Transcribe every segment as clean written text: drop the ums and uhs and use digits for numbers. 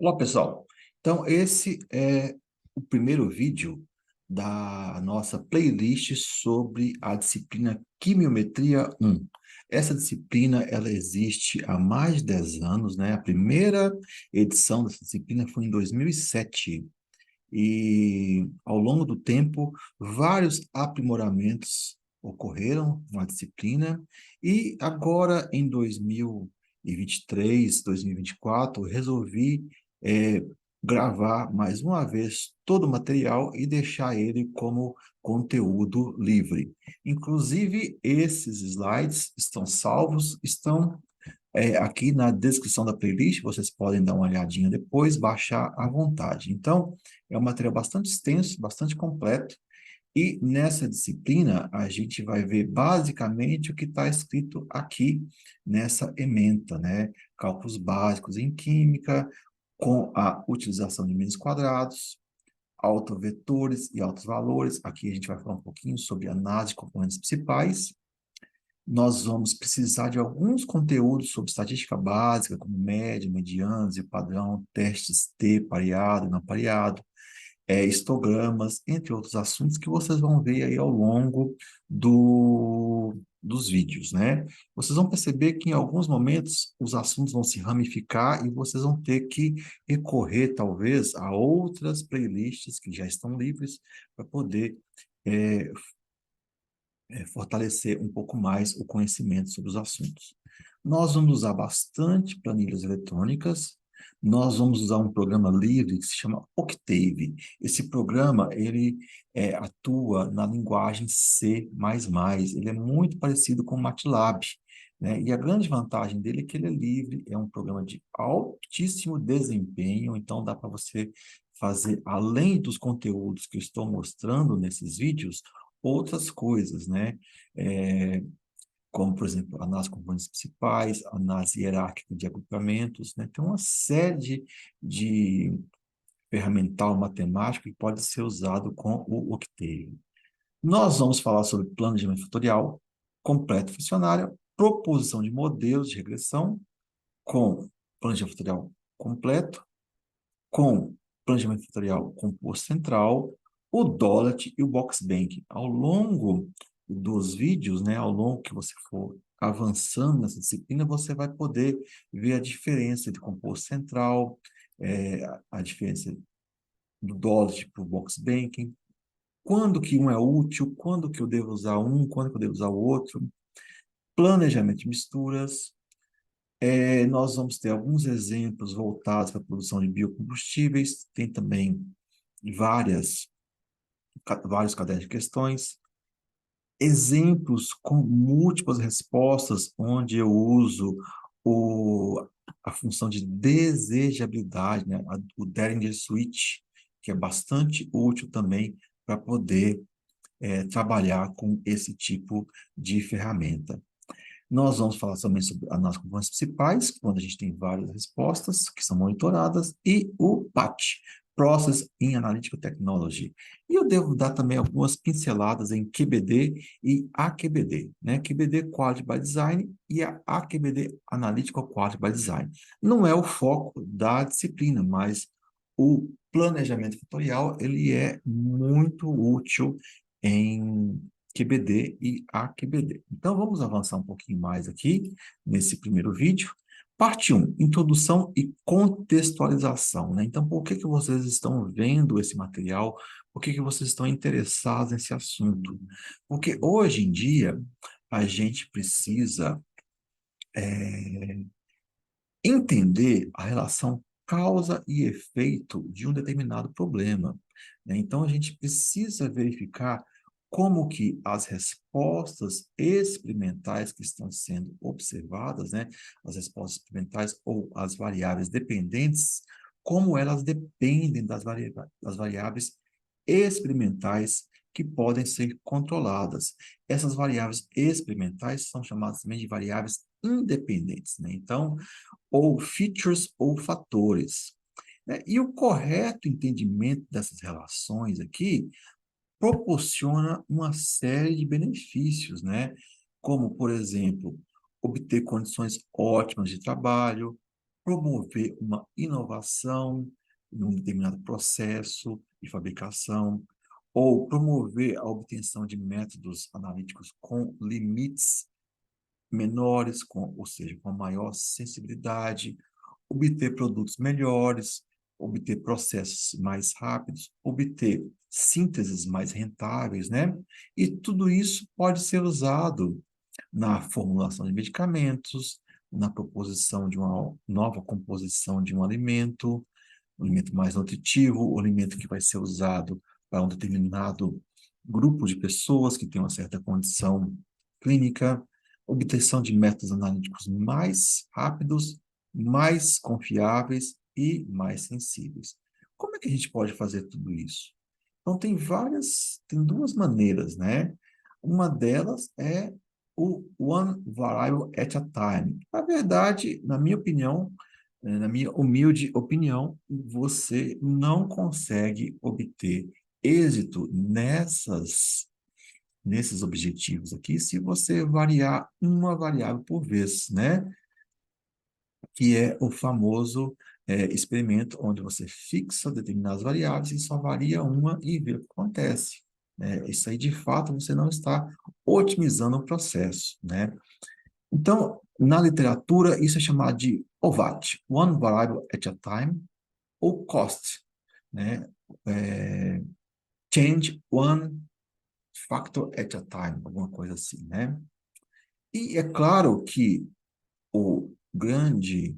Olá, pessoal. Então, esse é o primeiro vídeo da nossa playlist sobre a disciplina Quimiometria 1. Essa disciplina, ela existe há mais de 10 anos, né? A primeira edição dessa disciplina foi em 2007. E, ao longo do tempo, vários aprimoramentos ocorreram na disciplina. E agora, em 2023, 2024, resolvi eh, gravar mais uma vez todo o material e deixar ele como conteúdo livre. Inclusive, esses slides estão salvos, estão aqui na descrição da playlist, vocês podem dar uma olhadinha depois, baixar à vontade. Então, é um material bastante extenso, bastante completo, e nessa disciplina a gente vai ver basicamente o que está escrito aqui nessa ementa, né? Cálculos básicos em química, com a utilização de meios quadrados, autovetores e altos valores. Aqui a gente vai falar um pouquinho sobre análise de componentes principais. Nós vamos precisar de alguns conteúdos sobre estatística básica, como média, medianos e padrão, testes T, pareado, não pareado, histogramas, entre outros assuntos que vocês vão ver aí ao longo dos vídeos, né? Vocês vão perceber que em alguns momentos os assuntos vão se ramificar e vocês vão ter que recorrer, talvez, a outras playlists que já estão livres para poder é, fortalecer um pouco mais o conhecimento sobre os assuntos. Nós vamos usar bastante planilhas eletrônicas, nós vamos usar um programa livre que se chama Octave. Esse programa, ele atua na linguagem C++, ele é muito parecido com o MATLAB, né? E a grande vantagem dele é que ele é livre, é um programa de altíssimo desempenho, então dá para você fazer, além dos conteúdos que eu estou mostrando nesses vídeos, outras coisas, né? É, como, por exemplo, análise de componentes principais, análise hierárquica de agrupamentos, né? Tem uma série de ferramental matemático que pode ser usado com o Octave. Nós vamos falar sobre planejamento fatorial, completo funcionário, proposição de modelos de regressão com planejamento fatorial completo, com planejamento fatorial composto central, o Dollart e o Boxbank. Ao longo dos vídeos, né, ao longo que você for avançando nessa disciplina, você vai poder ver a diferença entre composto central, a diferença do Dollart para o Boxbank, quando que um é útil, quando que eu devo usar um, quando que eu devo usar o outro, planejamento de misturas. Nós vamos ter alguns exemplos voltados para a produção de biocombustíveis, tem também várias, vários cadernos de questões, exemplos com múltiplas respostas, onde eu uso o, a função de desejabilidade, né? O Derringer Switch, que é bastante útil também para poder trabalhar com esse tipo de ferramenta. Nós vamos falar também sobre análise de componentes principais, quando a gente tem várias respostas que são monitoradas, e o PAT, Process in Analytical Technology. E eu devo dar também algumas pinceladas em QBD e AQBD, né? QBD Quality by Design e a AQBD Analytical Quality by Design. Não é o foco da disciplina, mas o planejamento fatorial, ele é muito útil em QBD e AQBD. Então, vamos avançar um pouquinho mais aqui nesse primeiro vídeo. Parte 1, introdução e contextualização, né? Então, por que que vocês estão vendo esse material? Por que que vocês estão interessados nesse assunto? Porque hoje em dia, a gente precisa entender a relação causa e efeito de um determinado problema, né? Então, a gente precisa verificar como que as respostas experimentais que estão sendo observadas, né, as respostas experimentais ou as variáveis dependentes, como elas dependem das variáveis experimentais que podem ser controladas. Essas variáveis experimentais são chamadas também de variáveis independentes, né? Então, ou features ou fatores, né? E o correto entendimento dessas relações aqui proporciona uma série de benefícios, né? Como, por exemplo, obter condições ótimas de trabalho, promover uma inovação em um determinado processo de fabricação, ou promover a obtenção de métodos analíticos com limites menores, ou seja, com maior sensibilidade, obter produtos melhores, obter processos mais rápidos, obter sínteses mais rentáveis, né? E tudo isso pode ser usado na formulação de medicamentos, na proposição de uma nova composição de um alimento mais nutritivo, um alimento que vai ser usado para um determinado grupo de pessoas que tem uma certa condição clínica, obtenção de métodos analíticos mais rápidos, mais confiáveis e mais sensíveis. Como é que a gente pode fazer tudo isso? Então, tem duas maneiras, né? Uma delas é o one variable at a time. Na verdade, na minha opinião, na minha humilde opinião, você não consegue obter êxito nesses objetivos aqui se você variar uma variável por vez, né? Que é o famoso experimento onde você fixa determinadas variáveis e só varia uma e vê o que acontece. Isso aí, de fato, você não está otimizando o processo, né? Então, na literatura, isso é chamado de OVAT, One Variable at a Time, ou COST, né? É, Change One Factor at a Time, alguma coisa assim, né? E é claro que o grande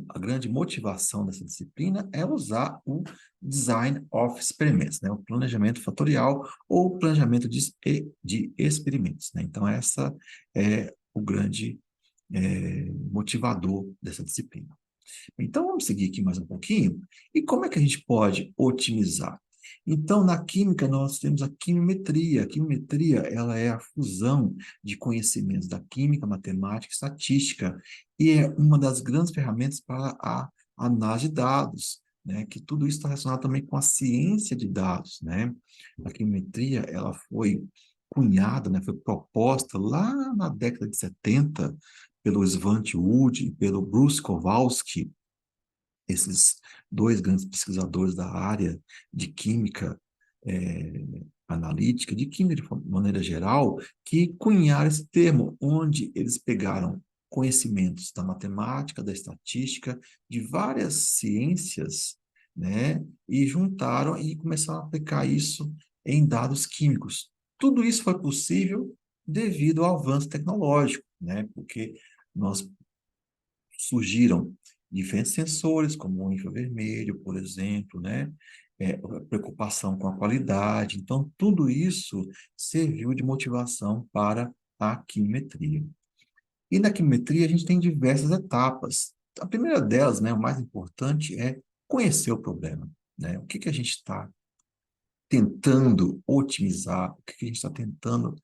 a grande motivação dessa disciplina é usar o Design of Experiments, né? O planejamento fatorial ou planejamento de experimentos, né? Então, essa é o grande motivador dessa disciplina. Então, vamos seguir aqui mais um pouquinho. E como é que a gente pode otimizar? Então, na química, nós temos a quimiometria. A quimiometria, ela é a fusão de conhecimentos da química, matemática e estatística, e é uma das grandes ferramentas para a análise de dados, né? Que tudo isso está relacionado também com a ciência de dados, né? A quimiometria, ela foi cunhada, né? Foi proposta lá na década de 70 pelo Svante Wood e pelo Bruce Kowalski, esses dois grandes pesquisadores da área de química analítica, de química de maneira geral, que cunharam esse termo, onde eles pegaram conhecimentos da matemática, da estatística, de várias ciências, né, e juntaram e começaram a aplicar isso em dados químicos. Tudo isso foi possível devido ao avanço tecnológico, né, porque nós surgiram diferentes sensores, como o infravermelho, por exemplo, né? Preocupação com a qualidade. Então, tudo isso serviu de motivação para a quimiometria. E na quimiometria, a gente tem diversas etapas. A primeira delas, né, o mais importante, é conhecer o problema, né? O que que a gente está tentando otimizar, o que que a gente está tentando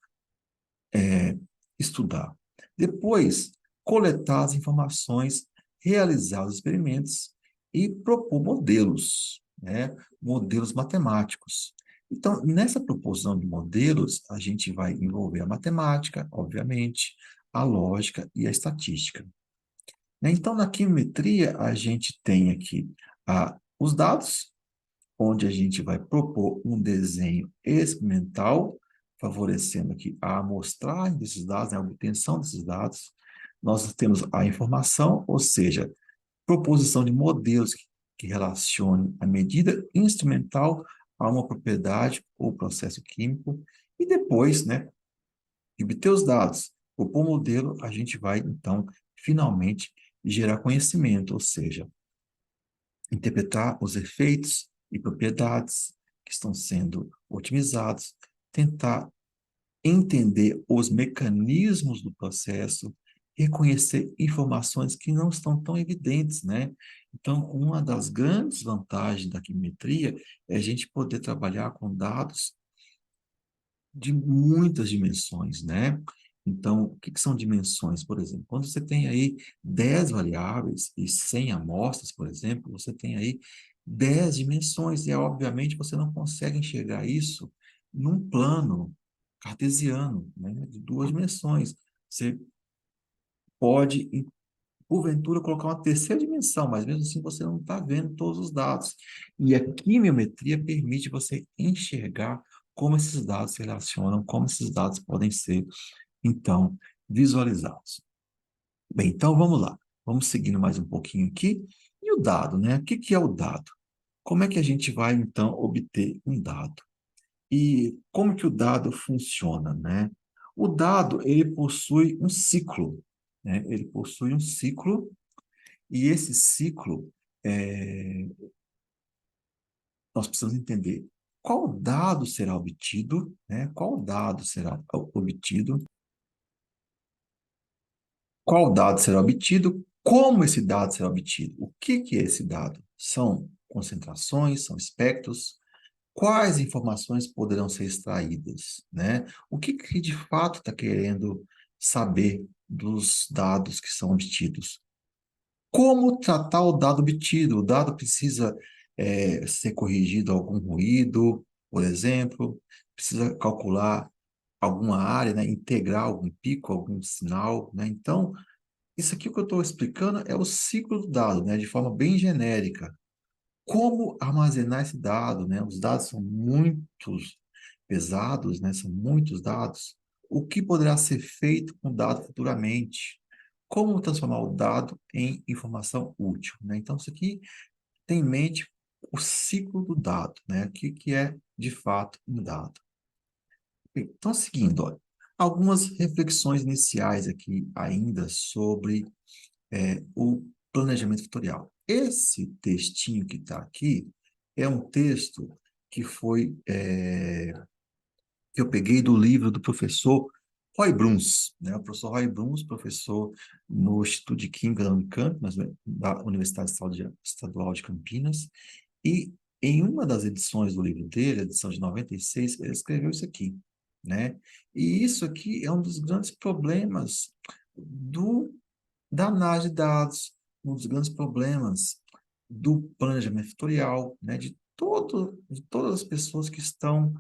estudar. Depois, coletar as informações, realizar os experimentos e propor modelos, né? Modelos matemáticos. Então, nessa proposição de modelos, a gente vai envolver a matemática, obviamente, a lógica e a estatística, né? Então, na quimiometria, a gente tem aqui os dados, onde a gente vai propor um desenho experimental, favorecendo aqui a amostragem desses dados, né, a obtenção desses dados. Nós temos a informação, ou seja, proposição de modelos que relacionem a medida instrumental a uma propriedade ou processo químico, e depois, né, de obter os dados, propor o modelo, a gente vai, então, finalmente, gerar conhecimento, ou seja, interpretar os efeitos e propriedades que estão sendo otimizados, tentar entender os mecanismos do processo, reconhecer informações que não estão tão evidentes, né? Então, uma das grandes vantagens da quimiometria é a gente poder trabalhar com dados de muitas dimensões, né? Então, o que que são dimensões, por exemplo? Quando você tem aí 10 variáveis e 100 amostras, por exemplo, você tem aí 10 dimensões e, obviamente, você não consegue enxergar isso num plano cartesiano, né? De duas dimensões. Você pode porventura, colocar uma terceira dimensão, mas mesmo assim você não está vendo todos os dados. E a quimiometria permite você enxergar como esses dados se relacionam, como esses dados podem ser, então, visualizados. Bem, então vamos lá. Vamos seguindo mais um pouquinho aqui. E o dado, né? O que que é o dado? Como é que a gente vai, então, obter um dado? E como que o dado funciona, né? O dado, ele possui um ciclo, né? Ele possui um ciclo, e esse ciclo, é, nós precisamos entender qual dado será obtido, né? Qual dado será obtido, qual dado será obtido, como esse dado será obtido, o que que é esse dado? São concentrações, são espectros, quais informações poderão ser extraídas, né? O que que de fato está querendo saber dos dados que são obtidos? Como tratar o dado obtido? O dado precisa ser corrigido algum ruído, por exemplo, precisa calcular alguma área, né? Integrar algum pico, algum sinal, né? Então, isso aqui que eu estou explicando é o ciclo do dado, né? De forma bem genérica. Como armazenar esse dado, né? Os dados são muitos pesados, né? São muitos dados. O que poderá ser feito com o dado futuramente? Como transformar o dado em informação útil, né? Então, isso aqui tem em mente o ciclo do dado, né? O que que é, de fato, um dado. Bem, então, seguindo, olha, algumas reflexões iniciais aqui ainda sobre o planejamento tutorial. Esse textinho que está aqui é um texto que foi que eu peguei do livro do professor Roy Bruns, né? O professor Roy Bruns, professor no Instituto de Química da Unicamp, da Universidade Estadual de Campinas, e em uma das edições do livro dele, a edição de 96, ele escreveu isso aqui, né? E isso aqui é um dos grandes problemas do da análise de dados, um dos grandes problemas do planejamento tutorial, né, de todas as pessoas que estão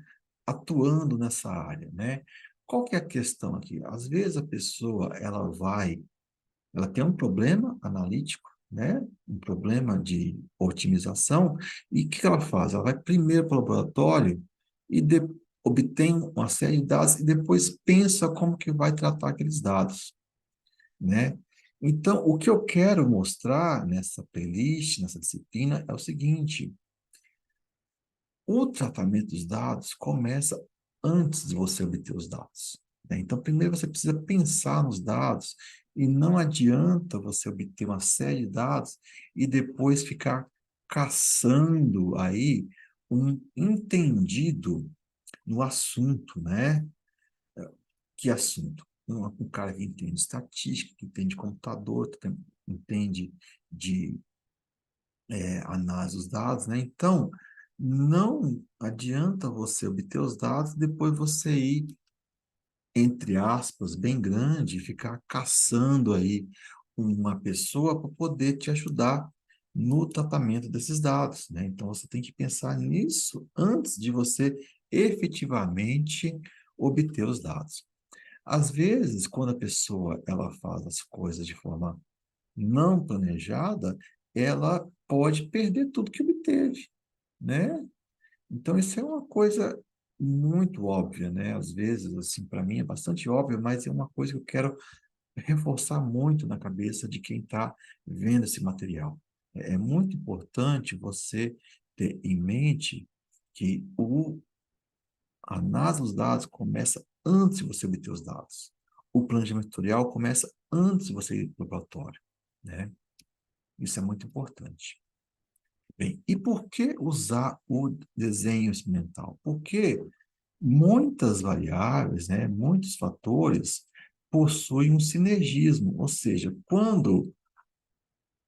atuando nessa área, né? Qual que é a questão aqui? Às vezes a pessoa, ela tem um problema analítico, né? Um problema de otimização, e o que ela faz? Ela vai primeiro para o laboratório e obtém uma série de dados e depois pensa como que vai tratar aqueles dados, né? Então, o que eu quero mostrar nessa playlist, nessa disciplina, é o seguinte: o tratamento dos dados começa antes de você obter os dados, né? Então, primeiro você precisa pensar nos dados, e não adianta você obter uma série de dados e depois ficar caçando aí um entendido no assunto, né? Que assunto? Um cara que entende estatística, que entende computador, que entende de análise dos dados, né? Então, não adianta você obter os dados e depois você ir, entre aspas, bem grande, e ficar caçando aí uma pessoa para poder te ajudar no tratamento desses dados, né? Então, você tem que pensar nisso antes de você efetivamente obter os dados. Às vezes, quando a pessoa ela faz as coisas de forma não planejada, ela pode perder tudo que obteve, né? Então, isso é uma coisa muito óbvia, né? Às vezes, assim, para mim é bastante óbvio, mas é uma coisa que eu quero reforçar muito na cabeça de quem está vendo esse material. É muito importante você ter em mente que a análise dos dados começa antes de você obter os dados. O planejamento tutorial começa antes de você ir para o laboratório, né? Isso é muito importante. Bem, e por que usar o desenho experimental? Porque muitas variáveis, né, muitos fatores possuem um sinergismo, ou seja, quando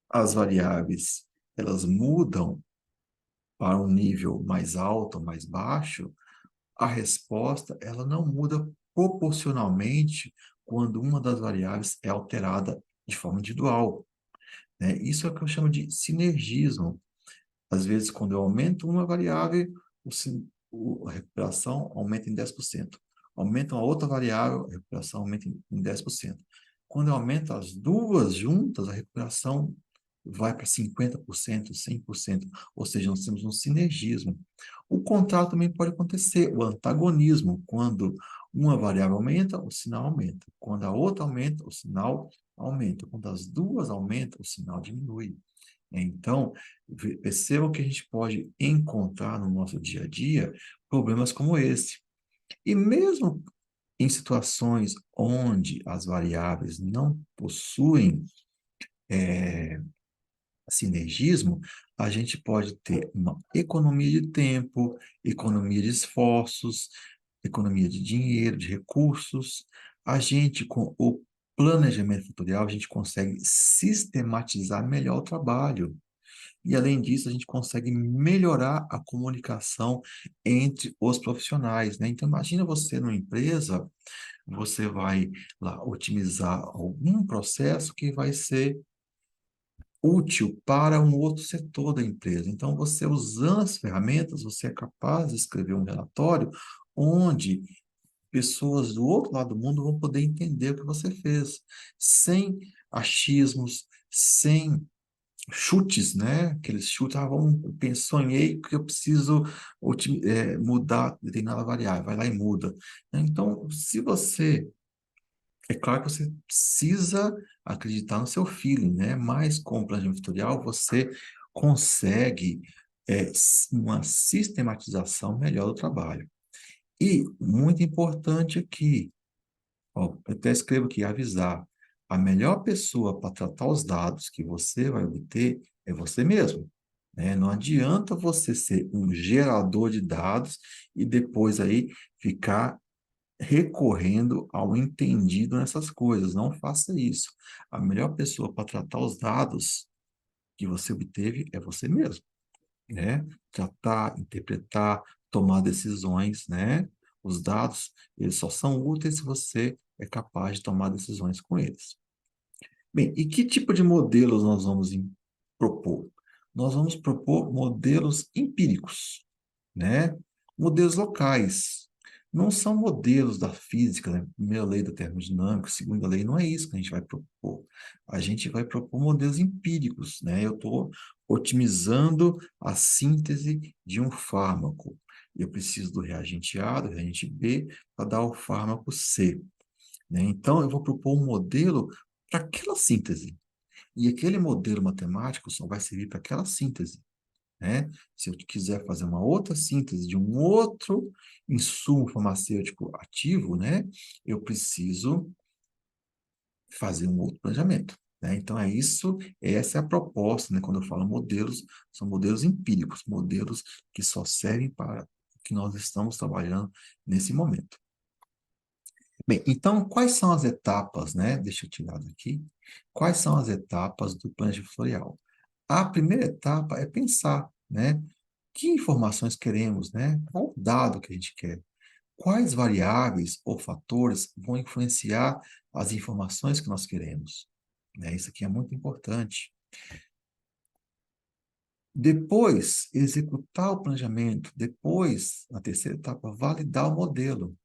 as variáveis elas mudam para um nível mais alto ou mais baixo, a resposta ela não muda proporcionalmente quando uma das variáveis é alterada de forma individual, né? Isso é o que eu chamo de sinergismo. Às vezes, quando eu aumento uma variável, a recuperação aumenta em 10%. Aumenta uma outra variável, a recuperação aumenta em 10%. Quando eu aumento as duas juntas, a recuperação vai para 50%, 100%, ou seja, nós temos um sinergismo. O contrário também pode acontecer, o antagonismo, quando uma variável aumenta, o sinal aumenta. Quando a outra aumenta, o sinal aumenta. Quando as duas aumentam, o sinal diminui. Então, perceba que a gente pode encontrar no nosso dia a dia problemas como esse. E mesmo em situações onde as variáveis não possuem sinergismo, a gente pode ter uma economia de tempo, economia de esforços, economia de dinheiro, de recursos. A gente, com o planejamento fatorial, a gente consegue sistematizar melhor o trabalho. E, além disso, a gente consegue melhorar a comunicação entre os profissionais, né? Então, imagina você numa empresa, você vai lá otimizar algum processo que vai ser útil para um outro setor da empresa. Então, você usando as ferramentas, você é capaz de escrever um relatório onde pessoas do outro lado do mundo vão poder entender o que você fez, sem achismos, sem chutes, né? Aqueles chutes, sonhei que eu preciso mudar determinada variável, vai lá e muda. Então, se você é claro que você precisa acreditar no seu feeling, né? Mas com o planejamento tutorial você consegue uma sistematização melhor do trabalho. E, muito importante aqui, ó, eu até escrevo aqui, avisar, a melhor pessoa para tratar os dados que você vai obter é você mesmo. Né? Não adianta você ser um gerador de dados e depois aí ficar recorrendo ao entendido nessas coisas. Não faça isso. A melhor pessoa para tratar os dados que você obteve é você mesmo, né? Tratar, interpretar, tomar decisões, né? Os dados, eles só são úteis se você é capaz de tomar decisões com eles. Bem, e que tipo de modelos nós vamos propor? Nós vamos propor modelos empíricos, né? Modelos locais. Não são modelos da física, né? Primeira lei da termodinâmica, segunda lei, não é isso que a gente vai propor. A gente vai propor modelos empíricos, né? Eu estou otimizando a síntese de um fármaco. Eu preciso do reagente A, do reagente B, para dar o fármaco C, né? Então, eu vou propor um modelo para aquela síntese. E aquele modelo matemático só vai servir para aquela síntese, né? Se eu quiser fazer uma outra síntese de um outro insumo farmacêutico ativo, né? Eu preciso fazer um outro planejamento, né? Então, essa é a proposta, né? Quando eu falo modelos, são modelos empíricos, modelos que só servem para o que nós estamos trabalhando nesse momento. Bem, então, quais são as etapas, né? Deixa eu tirar daqui. Quais são as etapas do planejamento fatorial? A primeira etapa é pensar, né? Que informações queremos, né? Qual o dado que a gente quer? Quais variáveis ou fatores vão influenciar as informações que nós queremos? Né? Isso aqui é muito importante. Depois, executar o planejamento. Depois, na terceira etapa, validar o modelo.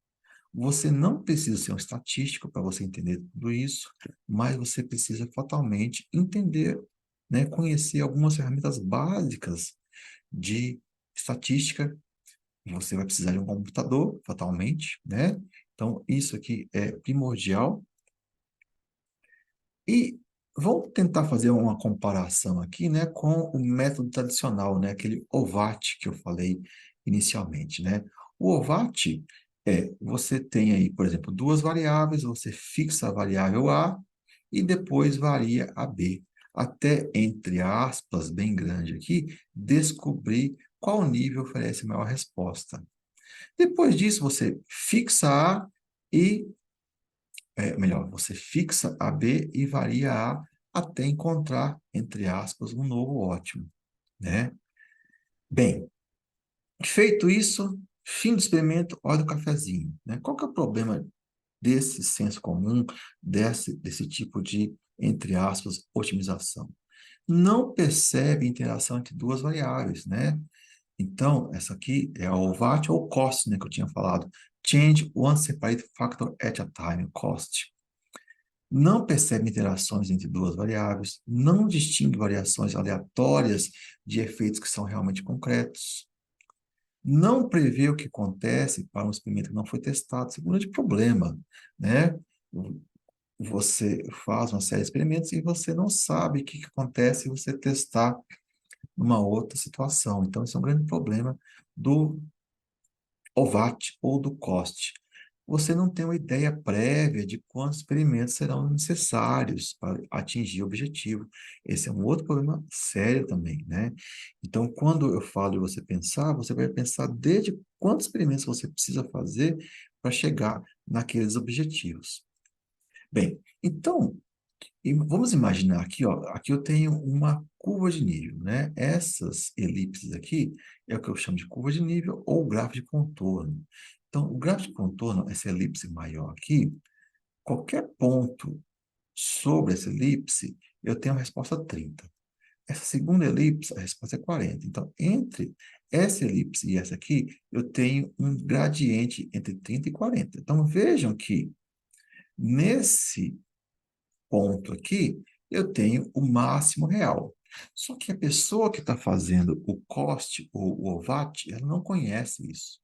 Você não precisa ser um estatístico para você entender tudo isso, mas você precisa fatalmente entender, né, conhecer algumas ferramentas básicas de estatística. Você vai precisar de um computador, fatalmente, né? Então, isso aqui é primordial. E vamos tentar fazer uma comparação aqui, né, com o método tradicional, né, aquele OVAT que eu falei inicialmente, né? O OVAT você tem aí, por exemplo, duas variáveis, você fixa a variável A e depois varia a B, até, entre aspas, bem grande aqui, descobrir qual nível oferece maior resposta. Depois disso, você fixa A e melhor, você fixa a B e varia A até encontrar, entre aspas, um novo ótimo, né? Bem, feito isso, fim do experimento, olha o cafezinho, né? Qual que é o problema desse senso comum, desse tipo de, entre aspas, otimização? Não percebe interação entre duas variáveis, né? Então, essa aqui é a OVAT ou COST, né, que eu tinha falado. Change one separated factor at a time, COST. não percebe interações entre duas variáveis, não distingue variações aleatórias de efeitos que são realmente concretos, não prevê o que acontece para um experimento que não foi testado. Isso é um grande problema, né? Você faz uma série de experimentos e você não sabe o que acontece se você testar numa outra situação. Então, isso é um grande problema do OVAT ou do COST. Você não tem uma ideia prévia de quantos experimentos serão necessários para atingir o objetivo. Esse é um outro problema sério também, né? Então, quando eu falo de você vai pensar desde quantos experimentos você precisa fazer para chegar naqueles objetivos. Bem, então, vamos imaginar aqui, ó, aqui eu tenho uma curva de nível, né? Essas elipses aqui é o que eu chamo de curva de nível ou gráfico de contorno. Então, o gráfico de contorno, essa elipse maior aqui, qualquer ponto sobre essa elipse, eu tenho a resposta 30. Essa segunda elipse, a resposta é 40. Então, entre essa elipse e essa aqui, eu tenho um gradiente entre 30 e 40. Então, vejam que nesse ponto aqui, eu tenho o máximo real. Só que a pessoa que está fazendo o cost ou o OVAT, ela não conhece isso.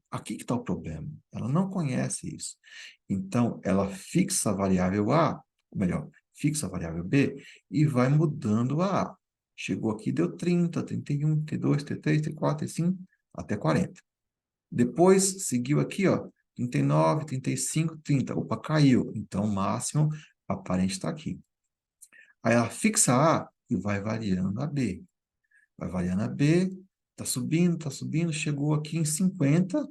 Aqui que está o problema. Ela não conhece isso. Então, ela fixa a variável A, ou melhor, fixa a variável B e vai mudando a A. Chegou aqui, deu 30, 31, 32, 33, 34, 35, até 40. Depois, seguiu aqui, ó, 39, 35, 30. Opa, caiu. Então, o máximo aparente está aqui. Aí ela fixa A e vai variando a B. Vai variando a B, tá subindo, chegou aqui em 50,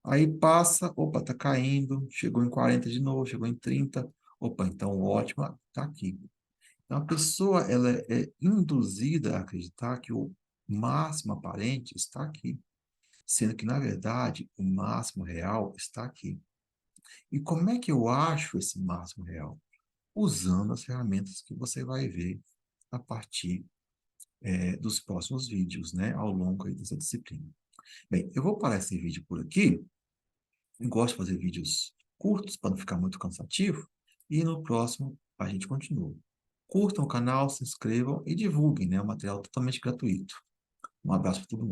aí passa, opa, tá caindo, chegou em 40 de novo, chegou em 30, opa, então o ótimo tá aqui. Então a pessoa, ela é induzida a acreditar que o máximo aparente está aqui, sendo que, na verdade, o máximo real está aqui. E como é que eu acho esse máximo real? Usando as ferramentas que você vai ver a partir dos próximos vídeos, né, ao longo aí dessa disciplina. Bem, eu vou parar esse vídeo por aqui. Eu gosto de fazer vídeos curtos para não ficar muito cansativo. E no próximo a gente continua. Curtam o canal, se inscrevam e divulguem, né, o material totalmente gratuito. Um abraço para todo mundo.